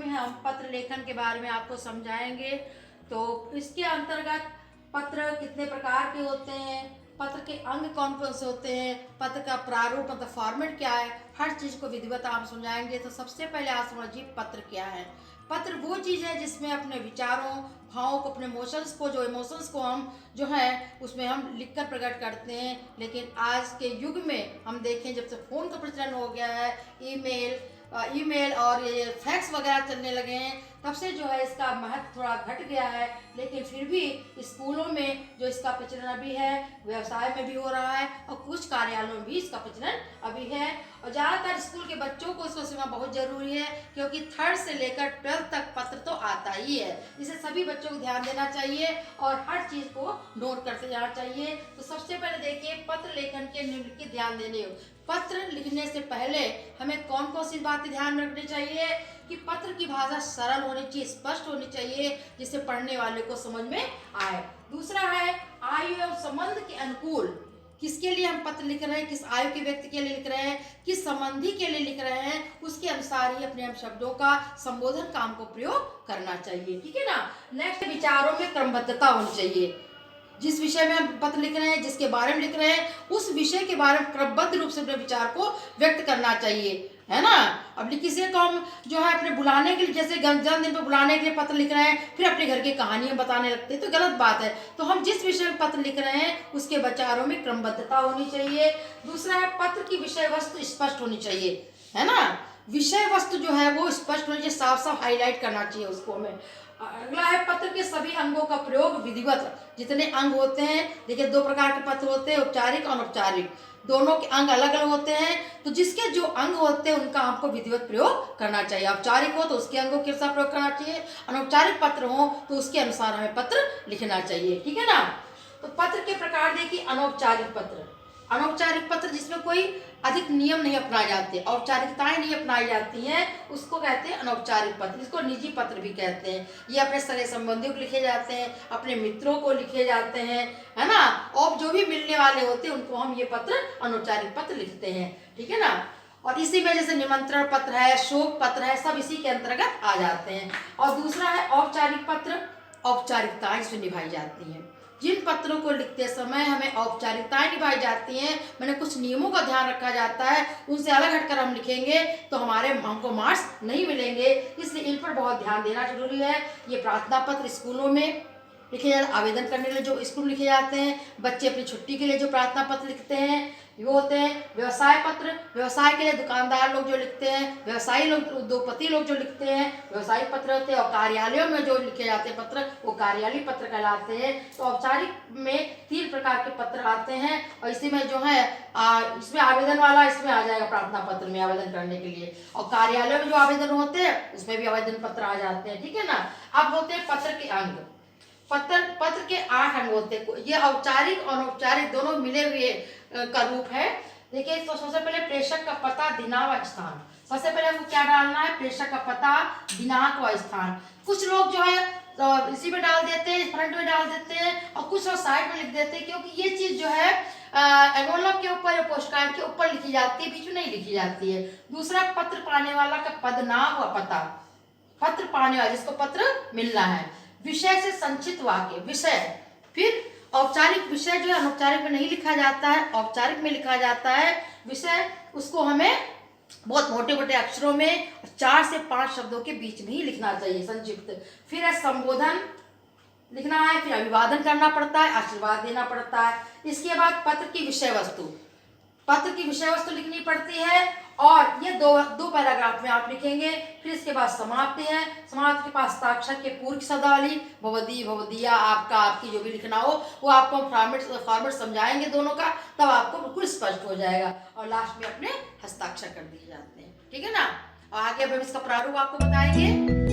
में हम पत्र लेखन के बारे में आपको समझाएंगे। तो इसके अंतर्गत पत्र कितने प्रकार के होते हैं, पत्र के अंग कौन कौन से होते हैं, पत्र का प्रारूप मतलब फॉर्मेट क्या है, हर चीज़ को विधिवत आप समझाएंगे। तो सबसे पहले आप समझिए पत्र क्या है। पत्र वो चीज़ है जिसमें अपने विचारों, भावों को, अपने इमोशंस को हम जो है उसमें हम लिखकर प्रकट करते हैं। लेकिन आज के युग में हम देखें, जब से फ़ोन का प्रचलन हो गया है, ईमेल और ये फैक्स वगैरह चलने लगे हैं, तब से जो है इसका महत्व थोड़ा घट गया है। लेकिन फिर भी स्कूलों में जो इसका प्रचलन अभी है, व्यवसाय में भी हो रहा है और कुछ कार्यालयों में भी इसका प्रचलन अभी है। और ज़्यादातर स्कूल के बच्चों को इसको सीखना बहुत ज़रूरी है, क्योंकि 3rd से लेकर 12th तक पत्र तो आता ही है। इसे सभी बच्चों को ध्यान देना चाहिए और हर चीज़ को नोट करते जाना चाहिए। तो सबसे पहले देखिए पत्र लेखन के निम्नलिखित ध्यान देने हो। पत्र लिखने से पहले हमें कौन कौन सी बातें ध्यान रखनी चाहिए कि पत्र की भाषा सरल होनी चाहिए, स्पष्ट होनी चाहिए, जिससे पढ़ने वाले को समझ में आए। दूसरा है आयु एवं संबंध के अनुकूल, किसके लिए हम पत्र लिख रहे हैं, किस आयु के व्यक्ति के लिए लिख रहे हैं, किस संबंधी के लिए लिख रहे हैं, उसके अनुसार ही अपने हम शब्दों का संबोधन काम को प्रयोग करना चाहिए। ठीक है ना। नेक्स्ट, विचारों में क्रमबद्धता होनी चाहिए। जिस विषय में हम पत्र लिख रहे हैं, जिसके बारे में लिख रहे हैं, उस विषय के बारे में क्रमबद्ध रूप से अपने विचार को व्यक्त करना चाहिए, है ना। अब किसी को हम जो है अपने बुलाने के लिए, जैसे जन्मदिन पर बुलाने के लिए पत्र लिख रहे हैं, फिर अपने घर की कहानियां बताने लगते हैं, तो गलत बात है। तो हम जिस विषय में पत्र लिख रहे हैं उसके विचारों में क्रमबद्धता होनी चाहिए। दूसरा है पत्र की विषय वस्तु स्पष्ट होनी चाहिए, है ना। विषय वस्तु जो है वो स्पष्ट होनी चाहिए, साफ साफ हाईलाइट करना चाहिए उसको हमें। अगला है पत्र के सभी अंगों का प्रयोग विधिवत। जितने अंग होते हैं, देखिए 2 प्रकार के पत्र होते हैं, औपचारिक और अनौपचारिक। दोनों के अंग अलग अलग होते हैं, तो जिसके जो अंग होते हैं उनका हमको विधिवत प्रयोग करना चाहिए। औपचारिक हो तो उसके अंगों के अनुसार प्रयोग करना चाहिए, अनौपचारिक पत्र हो तो उसके अनुसार हमें पत्र लिखना चाहिए। ठीक है ना। तो पत्र के प्रकार देखिए, अनौपचारिक पत्र। अनौपचारिक पत्र जिसमें कोई अधिक नियम नहीं अपनाए जाते, औपचारिकताएं नहीं अपनाई जाती हैं, उसको कहते हैं अनौपचारिक पत्र। इसको निजी पत्र भी कहते हैं। ये अपने सगे संबंधियों को लिखे जाते हैं, अपने मित्रों को लिखे जाते हैं, है ना। और जो भी मिलने वाले होते हैं उनको हम ये पत्र अनौपचारिक पत्र लिखते हैं। ठीक है ना। और इसी में जैसे निमंत्रण पत्र है, शोक पत्र है, सब इसी के अंतर्गत आ जाते हैं। और दूसरा है औपचारिक पत्र। औपचारिकताएं इसमें निभाई जाती हैं। जिन पत्रों को लिखते समय हमें औपचारिकताएं निभाई जाती हैं, मैंने कुछ नियमों का ध्यान रखा जाता है, उनसे अलग हटकर हम लिखेंगे तो हमको मार्क्स नहीं मिलेंगे। इसलिए इन पर बहुत ध्यान देना जरूरी है। ये प्रार्थना पत्र स्कूलों में लिखे जाते, आवेदन करने के लिए जो स्कूल लिखे जाते हैं, बच्चे अपनी छुट्टी के लिए जो प्रार्थना पत्र लिखते हैं वो होते हैं। व्यवसाय पत्र, व्यवसाय के लिए दुकानदार लोग जो लिखते हैं, व्यवसायी लोग, उद्योगपति लोग जो लिखते हैं, व्यवसायिक पत्र होते हैं। और कार्यालयों में जो लिखे जाते हैं पत्र, वो कार्यालयीय पत्र कहलाते हैं। तो औपचारिक में 3 प्रकार के पत्र आते हैं, और इसी में जो है इसमें आवेदन वाला इसमें आ जाएगा, प्रार्थना पत्र में आवेदन करने के लिए। और कार्यालयों में जो आवेदन होते हैं उसमें भी आवेदन पत्र आ जाते हैं। ठीक है ना। अब होते हैं पत्र के अंग। पत्र के 8 अंग होते हैं। ये औपचारिक और अनौपचारिक दोनों मिले हुए का रूप है। देखिए, तो सबसे पहले प्रेषक का पता, दिनांक व स्थान। सबसे पहले हमको क्या डालना है, प्रेषक का पता, दिनांक व स्थान। कुछ लोग जो है इसी में डाल देते हैं, फ्रंट में डाल देते हैं, और कुछ लोग साइड में लिख देते हैं, क्योंकि ये चीज जो है एनवलप के ऊपर या पोस्ट कार्ड के ऊपर लिखी जाती है, बीच में नहीं लिखी जाती है। दूसरा, पत्र पाने वाला का पद, नाम व पता। पत्र पाने वाला जिसको पत्र मिलना है। विषय से संक्षिप्त वाक्य, विषय। फिर औपचारिक विषय जो है अनौपचारिक में नहीं लिखा जाता है, औपचारिक में लिखा जाता है विषय। उसको हमें बहुत मोटे मोटे अक्षरों में 4 से 5 शब्दों के बीच में ही लिखना चाहिए, संक्षिप्त। फिर है संबोधन लिखना है, फिर अभिवादन करना पड़ता है, आशीर्वाद देना पड़ता है। इसके बाद पत्र की विषय वस्तु, पत्र की विषय वस्तु लिखनी पड़ती है, और ये दो पैराग्राफ में आप लिखेंगे। फिर इसके बाद समाप्ति है। समाप्ति के पास हस्ताक्षर के पूर्व शब्दावली, भवदी, भवदिया, आपका, आपकी, जो भी लिखना हो वो आपको फॉर्मेट समझाएंगे दोनों का, तब आपको बिल्कुल स्पष्ट हो जाएगा। और लास्ट में अपने हस्ताक्षर कर दिए जाते हैं। ठीक है ना। और आगे अब हम इसका प्रारूप आपको बताएंगे।